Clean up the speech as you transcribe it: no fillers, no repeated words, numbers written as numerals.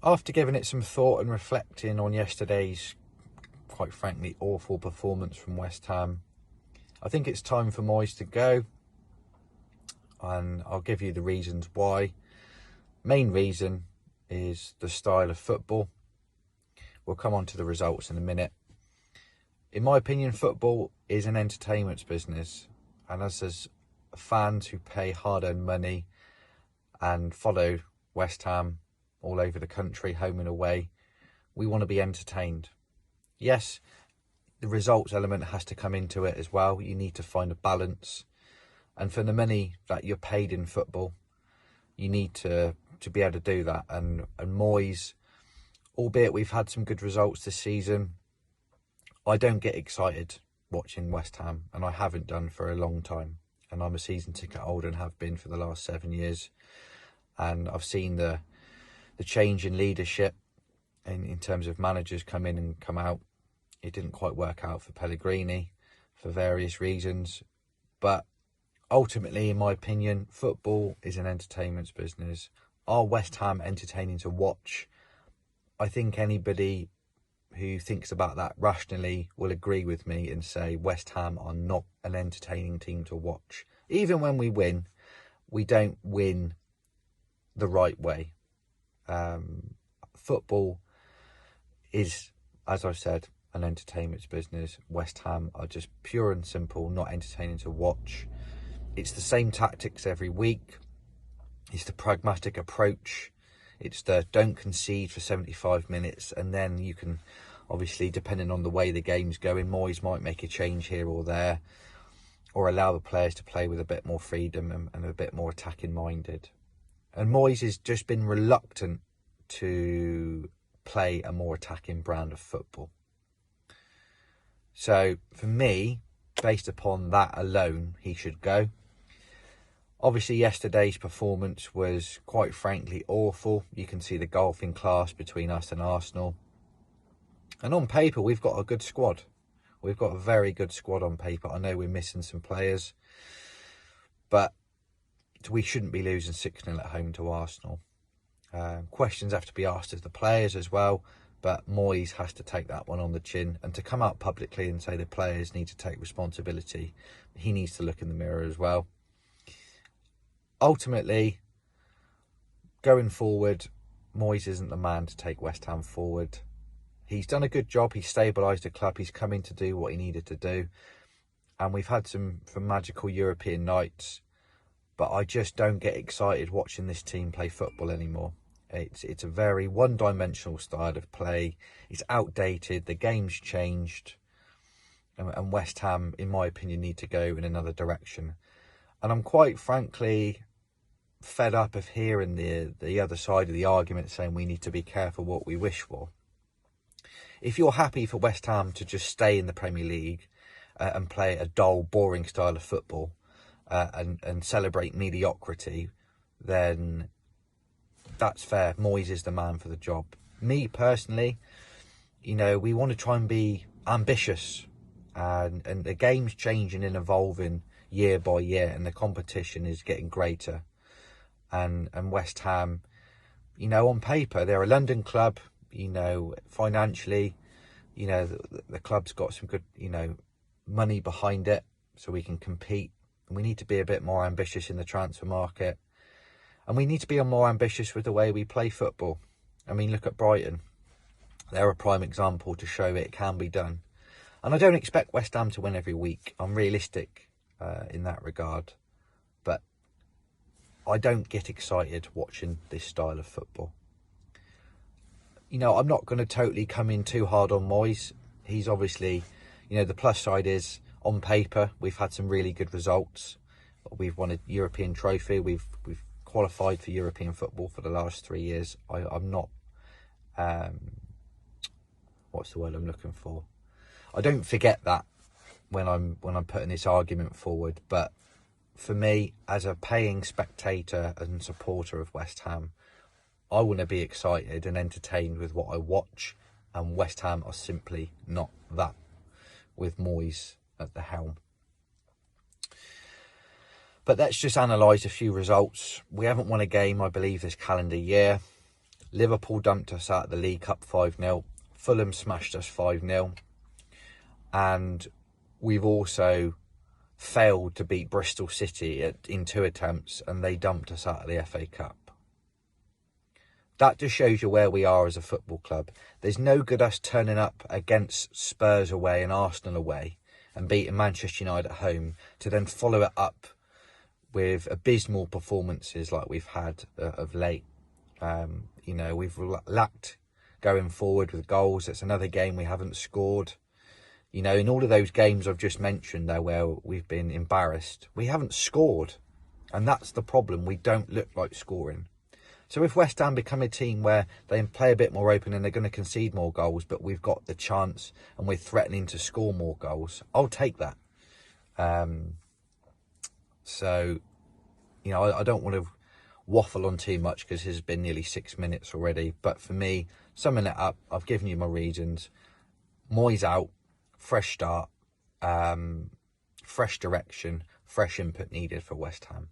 After giving it some thought and reflecting on yesterday's, quite frankly, awful performance from West Ham, I think it's time for Moyes to go. And I'll give you the reasons why. Main reason is the style of football. We'll come on to the results in a minute. In my opinion, football is an entertainment business. And as fans who pay hard-earned money and follow West Ham all over the country, home and away, we want to be entertained. Yes, the results element has to come into it as well. You need to find a balance. And for the money that you're paid in football, you need to be able to do that. And Moyes, albeit we've had some good results this season, I don't get excited watching West Ham, and I haven't done for a long time. And I'm a season ticket holder and have been for the last 7 years. And I've seen the change in leadership in terms of managers come in and come out. It didn't quite work out for Pellegrini for various reasons. But ultimately, in my opinion, football is an entertainment business. Are West Ham entertaining to watch? I think anybody who thinks about that rationally will agree with me and say West Ham are not an entertaining team to watch. Even when we win, we don't win the right way. Football is, as I've said, an entertainment business. West Ham are just pure and simple, not entertaining to watch. It's the same tactics every week. It's the pragmatic approach. It's the don't concede for 75 minutes. And then you can, obviously, depending on the way the game's going, Moyes might make a change here or there, or allow the players to play with a bit more freedom and a bit more attacking minded. And Moyes has just been reluctant to play a more attacking brand of football. So for me, based upon that alone, he should go. Obviously, yesterday's performance was, quite frankly, awful. You can see the golfing class between us and Arsenal. And on paper, we've got a good squad. We've got a very good squad on paper. I know we're missing some players, but we shouldn't be losing 6-0 at home to Arsenal. Questions have to be asked of the players as well, but Moyes has to take that one on the chin, and to come out publicly and say the players need to take responsibility, he needs to look in the mirror as well. Ultimately, going forward, Moyes isn't the man to take West Ham forward. He's done a good job. He's stabilised the club. He's come in to do what he needed to do. And we've had some magical European nights, but I just don't get excited watching this team play football anymore. It's a very one-dimensional style of play. It's outdated. The game's changed. And West Ham, in my opinion, need to go in another direction. And I'm quite frankly fed up of hearing the other side of the argument saying we need to be careful what we wish for. If you're happy for West Ham to just stay in the Premier League and play a dull, boring style of football and celebrate mediocrity, then that's fair. Moyes is the man for the job. Me personally, we want to try and be ambitious, and the game's changing and evolving year by year, and the competition is getting greater. And West Ham, on paper, they're a London club. Financially, the club's got some good, money behind it, so we can compete. And we need to be a bit more ambitious in the transfer market. And we need to be more ambitious with the way we play football. I mean, look at Brighton. They're a prime example to show it can be done. And I don't expect West Ham to win every week. I'm realistic in that regard. But I don't get excited watching this style of football. I'm not going to totally come in too hard on Moyes. He's obviously, the plus side is, on paper, we've had some really good results. We've won a European trophy. We've qualified for European football for the last 3 years. I'm not, what's the word I'm looking for? I don't forget that when I'm putting this argument forward. But for me, as a paying spectator and supporter of West Ham, I want to be excited and entertained with what I watch, and West Ham are simply not that with Moyes at the helm. But let's just analyse a few results. We haven't won a game, I believe, this calendar year. Liverpool dumped us out of the League Cup 5-0. Fulham smashed us 5-0. And we've also failed to beat Bristol City in 2 attempts, and they dumped us out of the FA Cup. That just shows you where we are as a football club. There's no good us turning up against Spurs away and Arsenal away and beating Manchester United at home to then follow it up with abysmal performances like we've had of late. You know, we've lacked going forward with goals. It's another game we haven't scored. You know, in all of those games I've just mentioned there where we've been embarrassed, we haven't scored. And that's the problem. We don't look like scoring. So if West Ham become a team where they play a bit more open and they're going to concede more goals, but we've got the chance and we're threatening to score more goals, I'll take that. So, you know, I don't want to waffle on too much because it's been nearly 6 minutes already. But for me, summing it up, I've given you my reasons. Moyes out, fresh start, fresh direction, fresh input needed for West Ham.